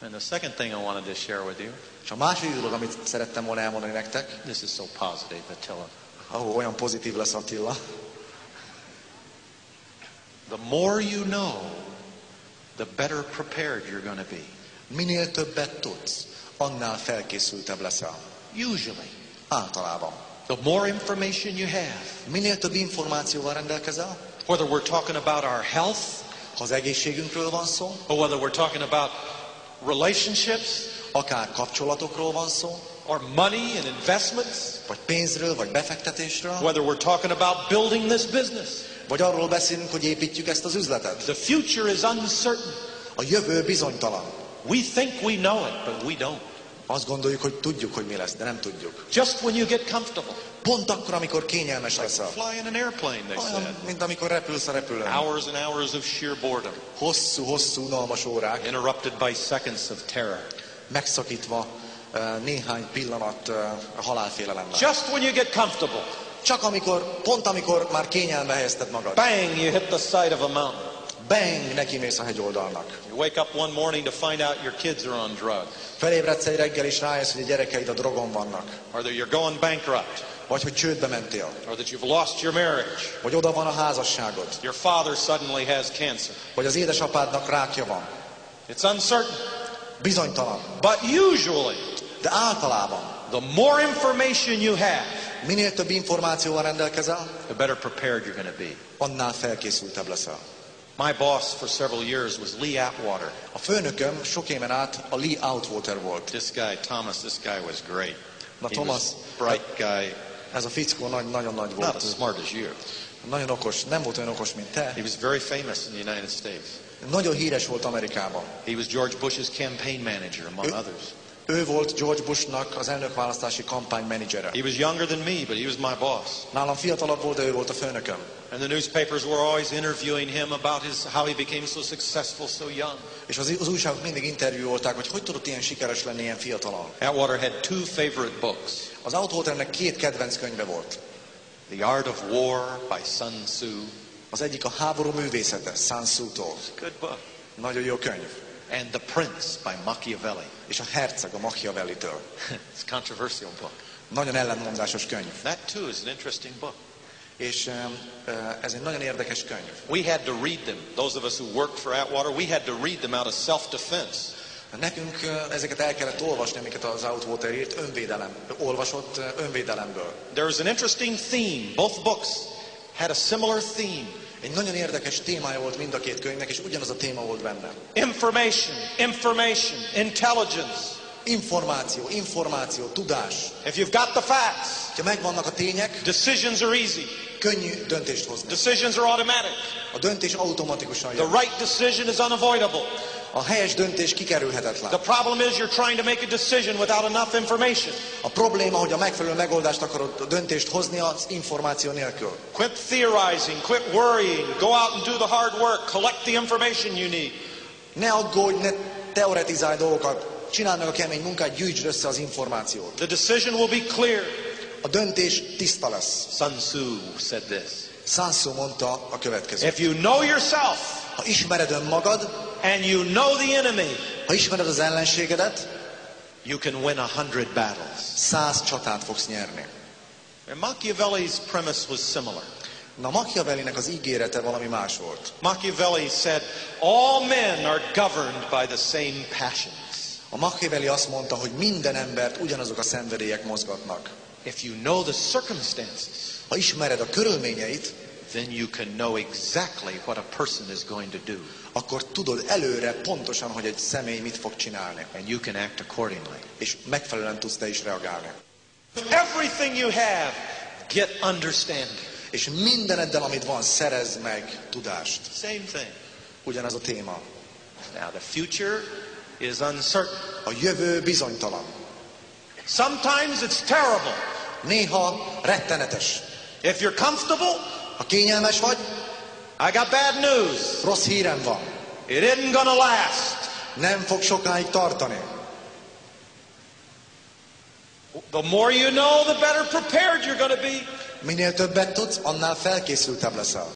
And the second thing I wanted to share with you, És a második dolog, amit szerettem volna elmondani nektek, this is so positive, Attila. olyan pozitív lesz Attila. The more you know, the better prepared you're going to be. Minél többet tudsz, annál felkészültebb leszel. Usually. Általában. The more information you have. Minél több információval rendelkezel, Whether we're talking about our health, ha az egészségünkről van szó, or whether we're talking about relationships, akár kapcsolatokról van szó, or money and investments, vagy pénzről, vagy befektetésről, whether we're talking about building this business. vagy arról beszélünk, hogy építjük ezt az üzletet. The future is uncertain. A jövő bizonytalan. We think we know it, but we don't. Azt gondoljuk, hogy tudjuk, hogy mi lesz, de nem tudjuk. Just when you get comfortable. Pont akkor, amikor kényelmes leszel. Fly in an airplane, they said. Olyan, mint amikor repülsz a repülőn. Hours and hours of sheer boredom. Hosszú, unalmas órák, Interrupted by seconds of terror. megszakítva néhány pillanat halálfélelemmel. Just when you get comfortable. Csak pont amikor már kényelme helyezted magad. Bang, you hit the side of a mountain. Bang, neki mész a hegyoldalnak. You wake up one morning to find out your kids are on drugs. Felébredsz egy reggel és rájössz, hogy a gyerekeid a drogon vannak. Or that you're going bankrupt. Vagy hogy csődbe mentél. Or that you've lost your marriage. Vagy oda van a házasságod. Your father suddenly has cancer. Vagy az édesapádnak rákja van. It's uncertain. Bizonytalan. But usually, De általában, the more information you have, minél több információval rendelkezel, the better prepared you're going to be. annál felkészültebb leszel. My boss for several years was Lee Atwater. A főnököm sok éven át a Lee Atwater volt. This guy, Thomas, this guy was great. Na He Thomas, was a bright guy, ez a fickó nagyon nagy not as volt. smart as you. Nagyon okos, nem volt olyan okos, mint te. He was very famous in the United States. Nagyon híres volt Amerikában. He was George Bush's campaign manager, among others. Ő volt George Bushnak az elnökválasztási kampánymenedzsere. He was younger than me, but he was my boss. Nálam fiatalabb volt, de ő volt a főnököm. And the newspapers were always interviewing him about how he became so successful so young. És az újságok mindig interjúolták, hogy tudott ilyen sikeres lenni ilyen fiatalon. Atwater had two favorite books. Az Atwaternek 2 kedvenc könyve volt. The Art of War by Sun Tzu. Az egyik a háború művészete, Sun Tzu-tól. It's a good book. Nagyon jó könyv. And The Prince by Machiavelli. És a Herceg a Machiavelli-től. It's a controversial book. Nagyon ellentmondásos könyv. That too is an interesting book. És ez egy nagyon érdekes könyv. We had to read them. Those of us who worked for Atwater, we had to read them out of self-defense. Nekünk ezeket el kellett olvasni, amiket az Atwater írt, olvasott önvédelemből. There was an interesting theme. Both books had a similar theme. Egy nagyon érdekes témája volt mind a 2 könyvnek, és ugyanaz a téma volt benne. Information, intelligence. Információ, tudás. If you've got the facts, Ha megvannak a tények, decisions are easy. könnyű döntést hozni. Decisions are automatic. A döntés automatikusan The jön. right decision is unavoidable. A helyes döntés kikerülhetetlen. The problem is you're trying to make a decision without enough information. A probléma, hogy a megfelelő megoldást akarod, a döntést hozni az információ nélkül. Quit theorizing, quit worrying, go out and do the hard work, collect the information you need. Ne aggódj, ne teoretizálj dolgokat, csináld meg a kemény munkát, gyűjtsd össze az információt. The decision will be clear. A döntés tiszta lesz. Sun Tzu said this. Sun Tzu mondta a következőt. If you know yourself Ha ismered önmagad, and you know the enemy, ha ismered az ellenségedet, you can win 100 battles. 100 csatát fogsz nyerni. And Machiavelli's premise was similar. Na Machiavellinek az ígérete valami más volt. Machiavelli said, all men are governed by the same passions. A Machiavelli azt mondta, hogy minden embert ugyanazok a szenvedélyek mozgatnak. If you know the circumstances, Ha ismered a körülményeit, then you can know exactly what a person is going to do. akkor tudod előre pontosan, hogy egy személy mit fog csinálni. And you can act accordingly. És megfelelően tudsz te is reagálni. Everything you have, get understanding. És mindeneddel, amit van, szerezd meg tudást. Same thing. Ugyanaz a téma. Now the future is uncertain. A jövő bizonytalan. Sometimes it's terrible. Néha rettenetes. If you're comfortable, Ha kényelmes vagy, I got bad news. rossz hírem van. It isn't gonna last. Nem fog sokáig tartani. The more you know, the better prepared you're gonna be. Minél többet tudsz, annál felkészültebb leszel.